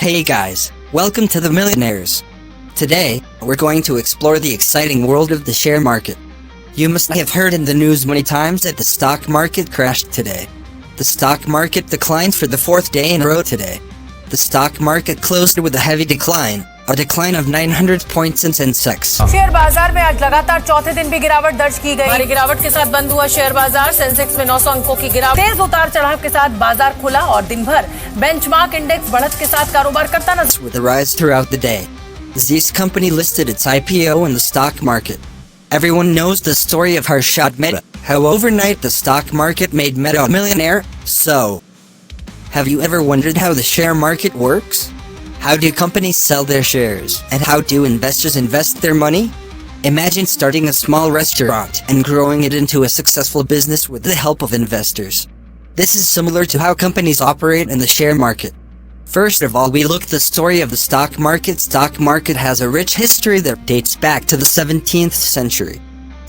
Hey guys, welcome to the Millionaires. Today, we're going to explore the exciting world of the share market. You must have heard in the news many times that the stock market crashed today. The stock market declined for the fourth day in a row today. The stock market closed with a heavy decline, a decline of 900 points in Sensex. Share बाजार में आज लगातार चौथे दिन भी गिरावट दर्ज की गई। भारी गिरावट के साथ बंद हुआ शेयर बाजार। सेंसेक्स में 900 अंकों की गिरावट। तेज उतार चढ़ाव के साथ बाजार खुला और दिन भर बेंचमार्क इंडेक्स बढ़त के साथ कारोबार करता नजर। With a rise throughout the day, Z's company listed its IPO in the stock market. Everyone knows the story of Harshad Mehta, how overnight the stock market made Mehta a millionaire. So, have you ever wondered how the share market works? How do companies sell their shares, and how do investors invest their money? Imagine starting a small restaurant and growing it into a successful business with the help of investors. This is similar to how companies operate in the share market. First of all, we look at the story of the stock market. Stock market has a rich history that dates back to the 17th century.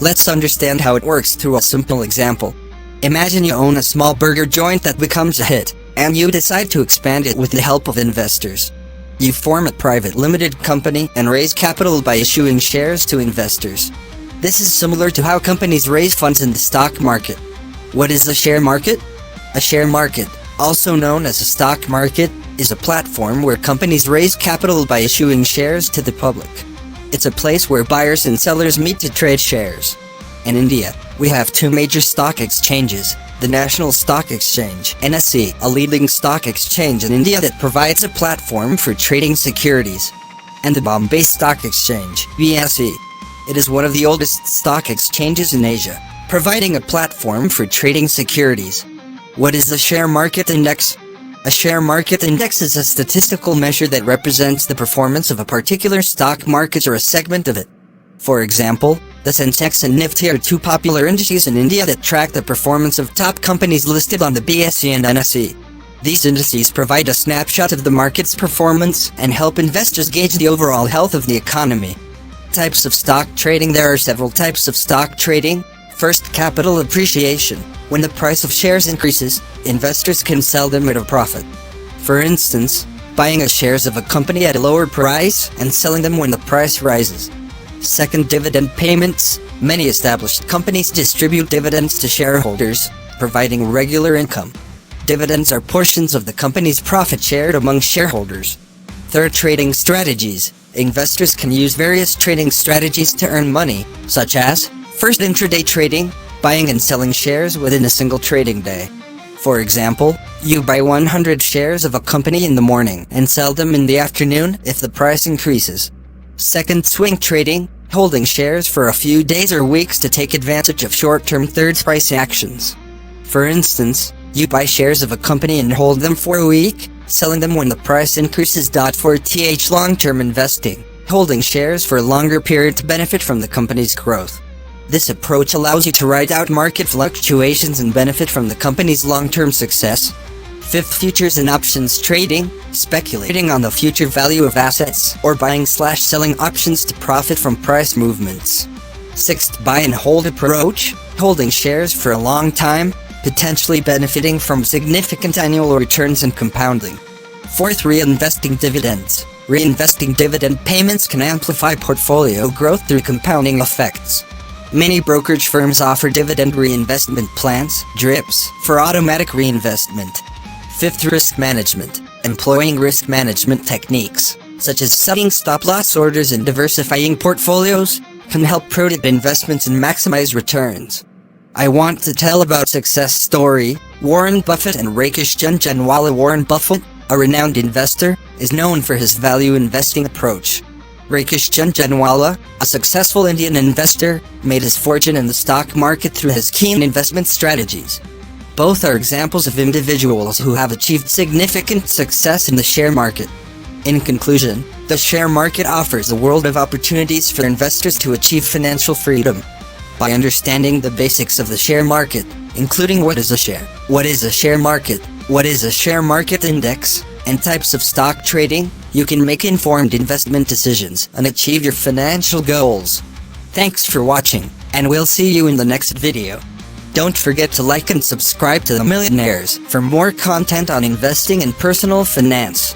Let's understand how it works through a simple example. Imagine you own a small burger joint that becomes a hit, and you decide to expand it with the help of investors. You form a private limited company and raise capital by issuing shares to investors. This is similar to how companies raise funds in the stock market. What is the share market? A share market, also known as a stock market, is a platform where companies raise capital by issuing shares to the public. It's a place where buyers and sellers meet to trade shares. In India, we have two major stock exchanges, the National Stock Exchange, NSE, a leading stock exchange in India that provides a platform for trading securities, and the Bombay Stock Exchange, BSE. It is one of the oldest stock exchanges in Asia, providing a platform for trading securities. What is the share market index? A share market index is a statistical measure that represents the performance of a particular stock market or a segment of it. For example, the Sensex and Nifty are two popular indices in India that track the performance of top companies listed on the BSE and NSE. These indices provide a snapshot of the market's performance and help investors gauge the overall health of the economy. Types of stock trading. There are several types of stock trading. First, capital appreciation. When the price of shares increases, investors can sell them at a profit. For instance, buying shares of a company at a lower price and selling them when the price rises. Second, dividend payments. Many established companies distribute dividends to shareholders, providing regular income. Dividends are portions of the company's profit shared among shareholders. Third, trading strategies. Investors can use various trading strategies to earn money, such as, first, intraday trading, buying and selling shares within a single trading day. For example, you buy 100 shares of a company in the morning and sell them in the afternoon if the price increases. Second, swing trading, holding shares for a few days or weeks to take advantage of short-term third price actions. For instance, you buy shares of a company and hold them for a week, selling them when the price increases. Fourth, long-term investing, holding shares for a longer period to benefit from the company's growth. This approach allows you to ride out market fluctuations and benefit from the company's long-term success. Fifth, futures and options trading, speculating on the future value of assets or buying/selling options to profit from price movements. Sixth, buy and hold approach, holding shares for a long time, potentially benefiting from significant annual returns and compounding. Fourth, reinvesting dividends. Reinvesting dividend payments can amplify portfolio growth through compounding effects. Many brokerage firms offer dividend reinvestment plans, DRIPs, for automatic reinvestment. Fifth, risk management. Employing risk management techniques, such as setting stop-loss orders and diversifying portfolios, can help protect investments and maximize returns. I want to tell about success story, Warren Buffett and Rakesh Jhunjhunwala. Warren Buffett, a renowned investor, is known for his value investing approach. Rakesh Jhunjhunwala, a successful Indian investor, made his fortune in the stock market through his keen investment strategies. Both are examples of individuals who have achieved significant success in the share market. In conclusion, the share market offers a world of opportunities for investors to achieve financial freedom. By understanding the basics of the share market, including what is a share, what is a share market, what is a share market index, and types of stock trading, you can make informed investment decisions and achieve your financial goals. Thanks for watching, and we'll see you in the next video. Don't forget to like and subscribe to the Millionaires for more content on investing and personal finance.